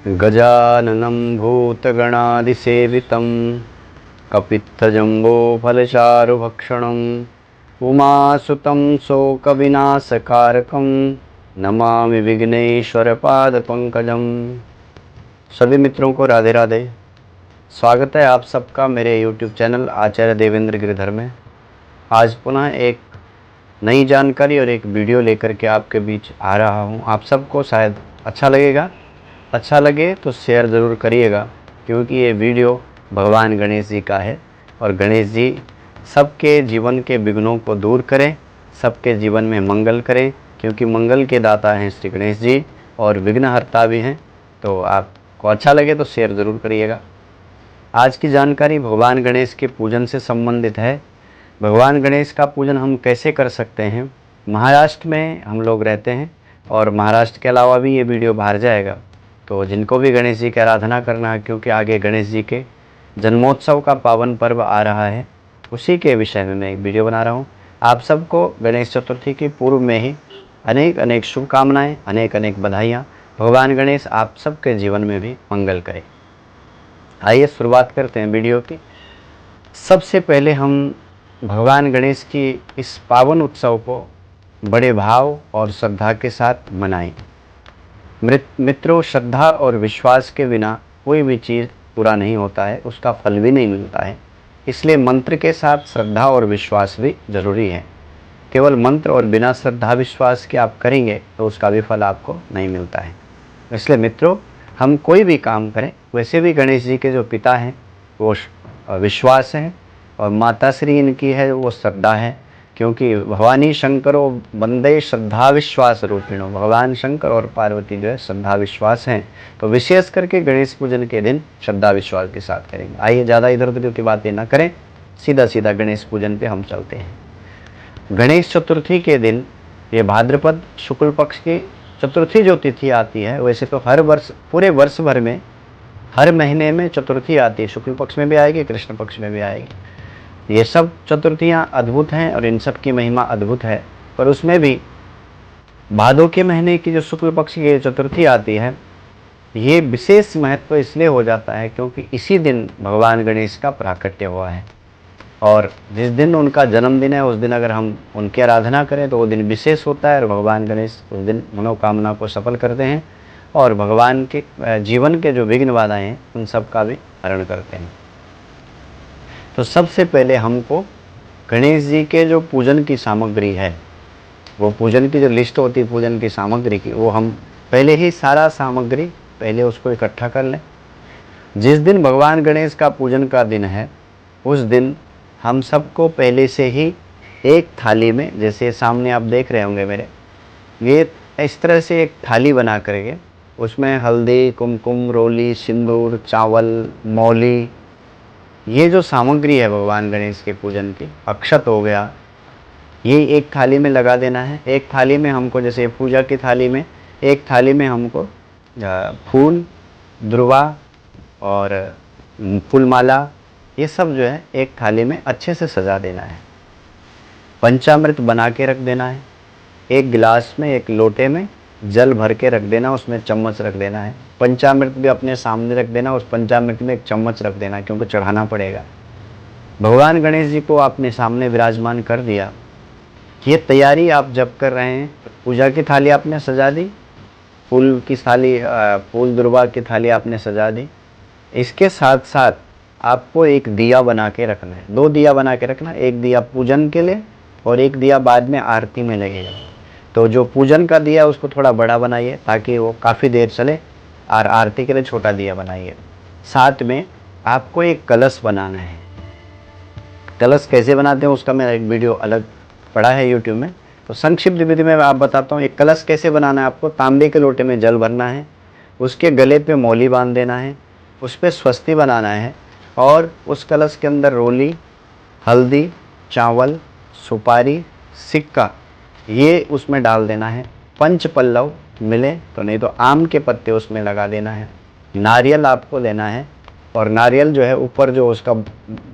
गजाननं भूतगणादिसेवितं कपित्थजम्बोफलचारुभक्षणं उमासुतं शोकविनाशकारकं नमामि विघ्नेश्वरपादपंकजं। सभी मित्रों को राधे राधे। स्वागत है आप सबका मेरे YouTube चैनल आचार्य देवेंद्र गिरधर में। आज पुनः एक नई जानकारी और एक वीडियो लेकर के आपके बीच आ रहा हूँ। आप सबको शायद अच्छा लगेगा। अच्छा लगे तो शेयर ज़रूर करिएगा, क्योंकि ये वीडियो भगवान गणेश जी का है और गणेश जी सबके जीवन के विघ्नों को दूर करें, सबके जीवन में मंगल करें, क्योंकि मंगल के दाता हैं श्री गणेश जी और विघ्नहर्ता भी हैं। तो आपको अच्छा लगे तो शेयर ज़रूर करिएगा। आज की जानकारी भगवान गणेश के पूजन से संबंधित है। भगवान गणेश का पूजन हम कैसे कर सकते हैं। महाराष्ट्र में हम लोग रहते हैं और महाराष्ट्र के अलावा भी ये वीडियो बाहर जाएगा। तो जिनको भी गणेश जी की आराधना करना है, क्योंकि आगे गणेश जी के जन्मोत्सव का पावन पर्व आ रहा है, उसी के विषय में मैं एक वीडियो बना रहा हूँ। आप सबको गणेश चतुर्थी की पूर्व में ही अनेक अनेक शुभकामनाएँ, अनेक अनेक बधाइयाँ। भगवान गणेश आप सबके जीवन में भी मंगल करें। आइए शुरुआत करते हैं वीडियो की। सबसे पहले हम भगवान गणेश की इस पावन उत्सव को बड़े भाव और श्रद्धा के साथ मनाएं। मित्रों, श्रद्धा और विश्वास के बिना कोई भी चीज़ पूरा नहीं होता है, उसका फल भी नहीं मिलता है। इसलिए मंत्र के साथ श्रद्धा और विश्वास भी ज़रूरी है। केवल मंत्र और बिना श्रद्धा विश्वास के आप करेंगे तो उसका भी फल आपको नहीं मिलता है। इसलिए मित्रों, हम कोई भी काम करें, वैसे भी गणेश जी के जो पिता हैं वो विश्वास है और माता श्री इनकी है वो श्रद्धा है, क्योंकि भवानी शंकरो वंदे श्रद्धा विश्वास रूपिणो। भगवान शंकर और पार्वती जो है श्रद्धा विश्वास हैं। तो विशेष करके गणेश पूजन के दिन श्रद्धा विश्वास के साथ करेंगे। आइए ज़्यादा इधर उधर की बातें ना करें, सीधा सीधा गणेश पूजन पे हम चलते हैं। गणेश चतुर्थी के दिन, ये भाद्रपद शुक्ल पक्ष की चतुर्थी जो तिथि आती है, वैसे तो हर वर्ष पूरे वर्ष भर में हर महीने में चतुर्थी आती है। शुक्ल पक्ष में भी आएगी, कृष्ण पक्ष में भी आएगी। ये सब चतुर्थियाँ अद्भुत हैं और इन सब की महिमा अद्भुत है। पर उसमें भी भादों के महीने की जो शुक्ल पक्ष की चतुर्थी आती है, ये विशेष महत्व इसलिए हो जाता है क्योंकि इसी दिन भगवान गणेश का प्राकट्य हुआ है। और जिस दिन उनका जन्मदिन है, उस दिन अगर हम उनकी आराधना करें तो वो दिन विशेष होता है और भगवान गणेश उस दिन मनोकामना को सफल करते हैं और भगवान के जीवन के जो विघ्न बाधाएँ हैं उन सब का भी हरण करते हैं। तो सबसे पहले हमको गणेश जी के जो पूजन की सामग्री है, वो पूजन की जो लिस्ट होती है पूजन की सामग्री की, वो हम पहले ही सारा सामग्री पहले उसको इकट्ठा कर लें। जिस दिन भगवान गणेश का पूजन का दिन है, उस दिन हम सबको पहले से ही एक थाली में, जैसे सामने आप देख रहे होंगे मेरे, ये इस तरह से एक थाली बना करके उसमें हल्दी, कुमकुम, रोली, सिंदूर, चावल, मौली, ये जो सामग्री है भगवान गणेश के पूजन की, अक्षत हो गया, ये एक थाली में लगा देना है। एक थाली में हमको, जैसे पूजा की थाली में, एक थाली में हमको फूल, दुर्वा और फूलमाला, ये सब जो है एक थाली में अच्छे से सजा देना है। पंचामृत बना के रख देना है। एक गिलास में, एक लोटे में जल भर के रख देना, उसमें चम्मच रख देना है। पंचामृत भी अपने सामने रख देना, उस पंचामृत में एक चम्मच रख देना, क्योंकि चढ़ाना पड़ेगा। भगवान गणेश जी को आपने सामने विराजमान कर दिया। ये तैयारी आप जब कर रहे हैं, पूजा की थाली आपने सजा दी, फूल की थाली, फूल दुर्वा की थाली आपने सजा दी। इसके साथ साथ आपको एक दिया बना के रखना है। 2 दिया बना के रखना, एक दिया पूजन के लिए और एक दिया बाद में आरती में लगेगा। तो जो पूजन का दिया उसको थोड़ा बड़ा बनाइए ताकि वो काफ़ी देर चले, और आरती के लिए छोटा दिया बनाइए। साथ में आपको एक कलश बनाना है। कलश कैसे बनाते हैं उसका मैंने एक वीडियो अलग पड़ा है यूट्यूब में, तो संक्षिप्त विधि में आप बताता हूँ। एक कलश कैसे बनाना है, आपको तांबे के लोटे में जल भरना है, उसके गले पे मौली बांध देना है, उस पर स्वस्ति बनाना है और उस कलश के अंदर रोली, हल्दी, चावल, सुपारी, सिक्का, ये उसमें डाल देना है। पंच पल्लव मिले तो, नहीं तो आम के पत्ते उसमें लगा देना है। नारियल आपको लेना है और नारियल जो है ऊपर जो उसका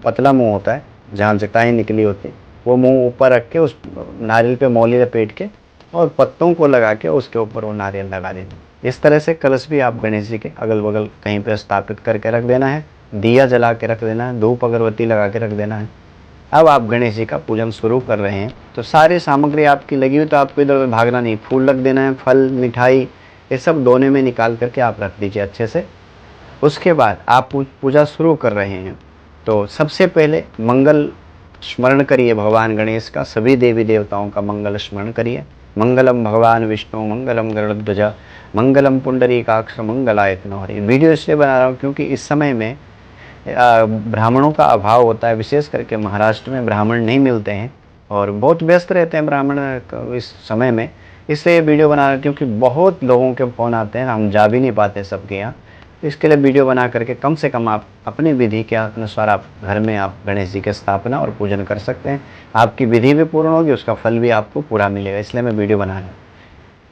पतला मुंह होता है, जहाँ जटाएँ निकली होती है, वो मुंह ऊपर रख के उस नारियल पे मौली लपेट के और पत्तों को लगा के उसके ऊपर वो नारियल लगा देना। इस तरह से कलश भी आप गणेश जी के अगल बगल कहीं पर स्थापित करके रख देना है, दिया जला के रख देना है, धूप अगरबत्ती लगा के रख देना है। अब आप गणेश जी का पूजन शुरू कर रहे हैं तो सारी सामग्री आपकी लगी हुई, तो आपको इधर उधर भागना नहीं, फूल रख देना है, फल मिठाई ये सब दोने में निकाल करके आप रख दीजिए अच्छे से। उसके बाद आप पूजा शुरू कर रहे हैं तो सबसे पहले मंगल स्मरण करिए भगवान गणेश का, सभी देवी देवताओं का मंगल स्मरण करिए। मंगलम भगवान विष्णु मंगलम गरुड़ध्वज मंगलम पुंडरीकाक्ष मंगलाय तनोहरि। वीडियो इसलिए बना रहा हूँ क्योंकि इस समय में ब्राह्मणों का अभाव होता है, विशेष करके महाराष्ट्र में ब्राह्मण नहीं मिलते हैं और बहुत व्यस्त रहते हैं ब्राह्मण इस समय में, इसलिए ये वीडियो बना रहे हैं। क्योंकि बहुत लोगों के फ़ोन आते हैं, हम जा भी नहीं पाते सबके यहाँ, इसके लिए वीडियो बना करके कम से कम आप अपनी विधि के अनुसार आप घर में आप गणेश जी की स्थापना और पूजन कर सकते हैं। आपकी विधि भी पूर्ण होगी, उसका फल भी आपको पूरा मिलेगा, इसलिए मैं वीडियो बना रहा हूँ।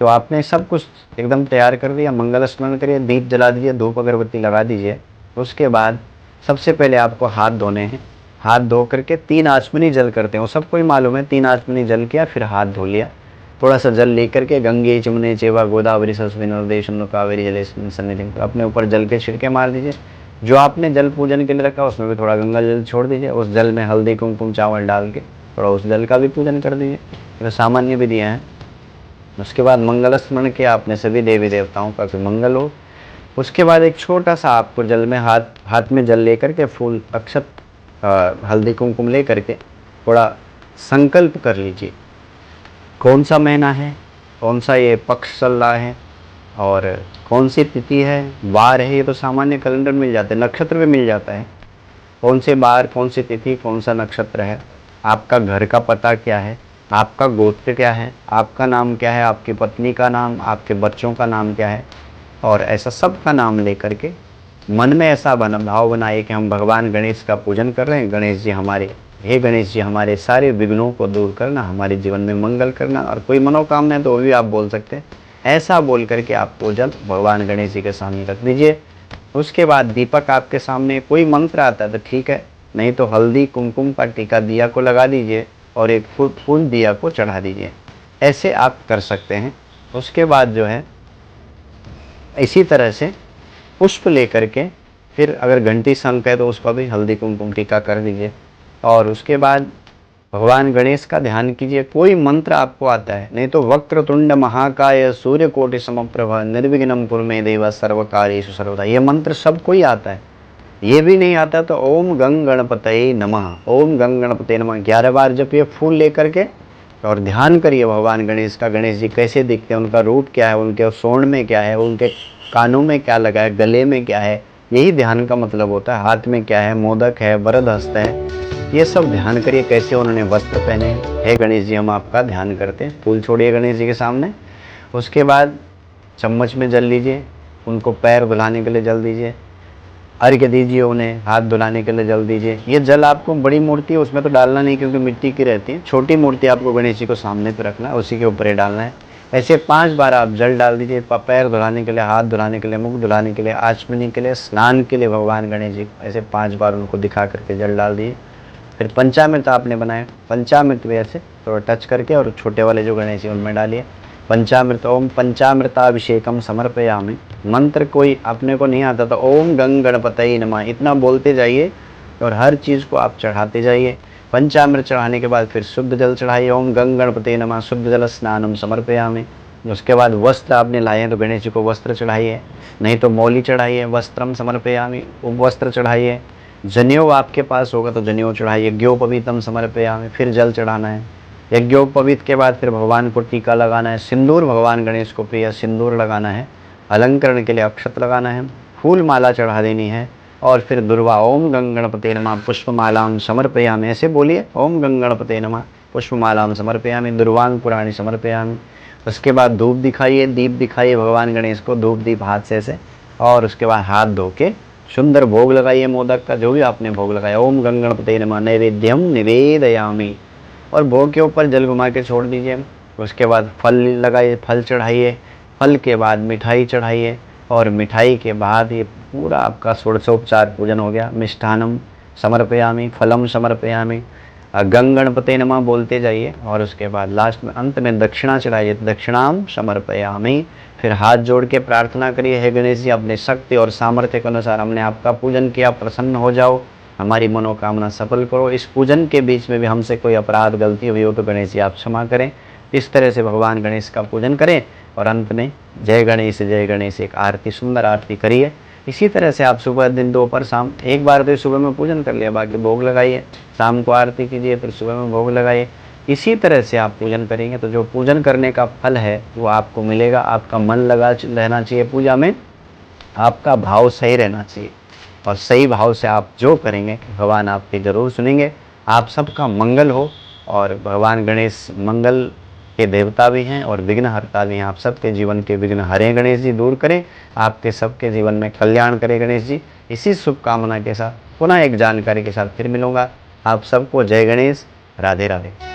तो आपने सब कुछ एकदम तैयार कर दिया, मंगल स्मरण करिए, दीप जला दीजिए, धूप अगरबत्ती लगा दीजिए। उसके बाद सबसे पहले आपको हाथ धोने हैं। हाथ धो करके 3 आचमनी जल करते हैं, वो सबको ही मालूम है। 3 आचमनी जल किया, फिर हाथ धो लिया। थोड़ा सा जल लेकर के गंगे चमुने चेवा गोदावरी सरस्वती नर्मदे सिंधु कावेरी जलेस्मिन् सन्निधिं, तो अपने ऊपर जल के छिड़के मार दीजिए। जो आपने जल पूजन के लिए रखा उसमें भी थोड़ा गंगा जल छोड़ दीजिए, उस जल में हल्दी कुमकुम चावल डाल के थोड़ा उस जल का भी पूजन कर दीजिए। तो सामान्य विधियाँ हैं। उसके बाद मंगल स्मरण किया आपने सभी देवी देवताओं का कि मंगल हो। उसके बाद एक छोटा सा आपको जल में हाथ में जल लेकर के फूल अक्षत हल्दी कुमकुम ले करके थोड़ा संकल्प कर लीजिए। कौन सा महीना है, कौन सा ये पक्ष चल रहा है और कौन सी तिथि है, वार है, ये तो सामान्य कैलेंडर मिल जाते हैं, नक्षत्र भी मिल जाता है। कौन से वार, कौन सी तिथि, कौन सा नक्षत्र है, आपका घर का पता क्या है, आपका गोत्र क्या है, आपका नाम क्या है, आपकी पत्नी का नाम, आपके बच्चों का नाम क्या है, और ऐसा सब का नाम लेकर के मन में ऐसा भाव बनाइए कि हम भगवान गणेश का पूजन कर रहे हैं। गणेश जी हमारे, हे गणेश जी हमारे सारे विघ्नों को दूर करना, हमारे जीवन में मंगल करना, और कोई मनोकामना है तो वो भी आप बोल सकते हैं। ऐसा बोल करके आप पूजन भगवान गणेश जी के सामने रख दीजिए। उसके बाद दीपक आपके सामने, कोई मंत्र आता है तो ठीक है, नहीं तो हल्दी कुमकुम का टीका दिया को लगा दीजिए और एक फूल दिया को चढ़ा दीजिए। ऐसे आप कर सकते हैं। उसके बाद जो है इसी तरह से पुष्प लेकर के फिर अगर घंटी शंख है तो उसका भी हल्दी कुमकुम टीका कर दीजिए। और उसके बाद भगवान गणेश का ध्यान कीजिए। कोई मंत्र आपको आता है, नहीं तो वक्रतुंड महाकाय सूर्यकोटि समप्रभ निर्विघ्नं कुरु मे देव सर्वकार्येषु सर्वदा, ये मंत्र सबको ही आता है। ये भी नहीं आता तो ओम गंग गणपतये नमः, ओम गंग गणपतये नमः 11 बार जपिए फूल लेकर के और ध्यान करिए भगवान गणेश का। गणेश जी कैसे दिखते हैं, उनका रूप क्या है, उनके स्वर्ण में क्या है, उनके कानों में क्या लगा है, गले में क्या है, यही ध्यान का मतलब होता है। हाथ में क्या है, मोदक है, वरद हस्त है, ये सब ध्यान करिए। कैसे उन्होंने वस्त्र पहने हैं, हे गणेश जी हम आपका ध्यान करते हैं। फूल छोड़िए गणेश जी के सामने। उसके बाद चम्मच में जल लीजिए, उनको पैर धुलाने के लिए जल दीजिए, अर्घ्य दीजिए, उन्हें हाथ धुलाने के लिए जल दीजिए। ये जल आपको, बड़ी मूर्ति है उसमें तो डालना नहीं क्योंकि मिट्टी की रहती है, छोटी मूर्ति आपको गणेश जी को सामने पे रखना है, उसी के ऊपर ही डालना है। ऐसे 5 बार आप जल डाल दीजिए, पैर धुलाने के लिए, हाथ धुलाने के लिए, मुख धुलाने के लिए, आचमनी के लिए, स्नान के लिए भगवान गणेश जी को ऐसे 5 बार उनको दिखा करके जल डाल दिए। फिर पंचामृत आपने बनाए, पंचामृत भी ऐसे थोड़ा टच करके और छोटे वाले जो गणेश जी उनमें डालिए। पंचामृत, ओम पंचामृताभिषेकम समर्पयामि। मंत्र कोई अपने को नहीं आता तो ओम गंग गणपतये नमः इतना बोलते जाइए और हर चीज़ को आप चढ़ाते जाइए। पंचामृत चढ़ाने के बाद फिर शुद्ध जल चढ़ाइए, ओम गंग गणपतये नमः शुद्ध जल स्नानम समर्पयामि। उसके बाद वस्त्र आपने लाए हैं तो गणेश जी को वस्त्र चढ़ाइए, नहीं तो मौली चढ़ाइए, वस्त्रम समर्पयामि, वस्त्र चढ़ाइए। जनेऊ आपके पास होगा तो जनेऊ चढ़ाइए, यज्ञोपवीतम समर्पयामि, फिर जल चढ़ाना है। यज्ञोपवीत के बाद फिर भगवान को टीका लगाना है, सिंदूर भगवान गणेश को प्रिय सिंदूर लगाना है, अलंकरण के लिए अक्षत लगाना है, फूल माला चढ़ा देनी है। और फिर दुर्वा ओम गंग गणपते नमः पुष्पमालां समर्पयामि, ऐसे बोलिए ओम गंग गणपते नमः पुष्पमालां समर्पयामि, दुर्वांग पुराणी समर्पयामि। उसके बाद धूप दिखाइए, दीप दिखाइए भगवान गणेश को, धूप दीप हाथ से और उसके बाद हाथ धो के सुंदर भोग लगाइए, मोदक का जो भी आपने भोग लगाया। ओम गंग गणपते नमः नैवेद्यम निवेदयामि, और भोग के ऊपर जल घुमा के छोड़ दीजिए। उसके बाद फल लगाइए, फल चढ़ाइए, फल के बाद मिठाई चढ़ाइए, और मिठाई के बाद ये पूरा आपका षोडशोपचार पूजन हो गया। मिष्ठानम समर्पयामि, फलम समर्पयामि, गंग गणपते नमः बोलते जाइए। और उसके बाद लास्ट में अंत में दक्षिणा चढ़ाइए, दक्षिणाम समर्पयामि। फिर हाथ जोड़ के प्रार्थना करिए, हे गणेश जी अपने शक्ति और सामर्थ्य के अनुसार हमने आपका पूजन किया, प्रसन्न हो जाओ, हमारी मनोकामना सफल करो। इस पूजन के बीच में भी हमसे कोई अपराध गलती हुई हो तो गणेश जी आप क्षमा करें। इस तरह से भगवान गणेश का पूजन करें और अंत में जय गणेश एक आरती, सुंदर आरती करिए। इसी तरह से आप सुबह, दिन, दोपहर, शाम, एक बार तो सुबह में पूजन कर लिया, बाकी भोग लगाइए, शाम को आरती कीजिए, फिर सुबह में भोग लगाइए। इसी तरह से आप पूजन करेंगे तो जो पूजन करने का फल है वो आपको मिलेगा। आपका मन लगा रहना चाहिए पूजा में, आपका भाव सही रहना चाहिए और सही भाव से आप जो करेंगे भगवान आपकी ज़रूर सुनेंगे। आप सबका मंगल हो। और भगवान गणेश मंगल के देवता भी हैं और विघ्नहर्ता भी हैं। आप सबके जीवन के विघ्न हरें गणेश जी, दूर करें, आपके सबके जीवन में कल्याण करें गणेश जी। इसी शुभकामना के साथ पुनः एक जानकारी के साथ फिर मिलूँगा। आप सबको जय गणेश, राधे राधे।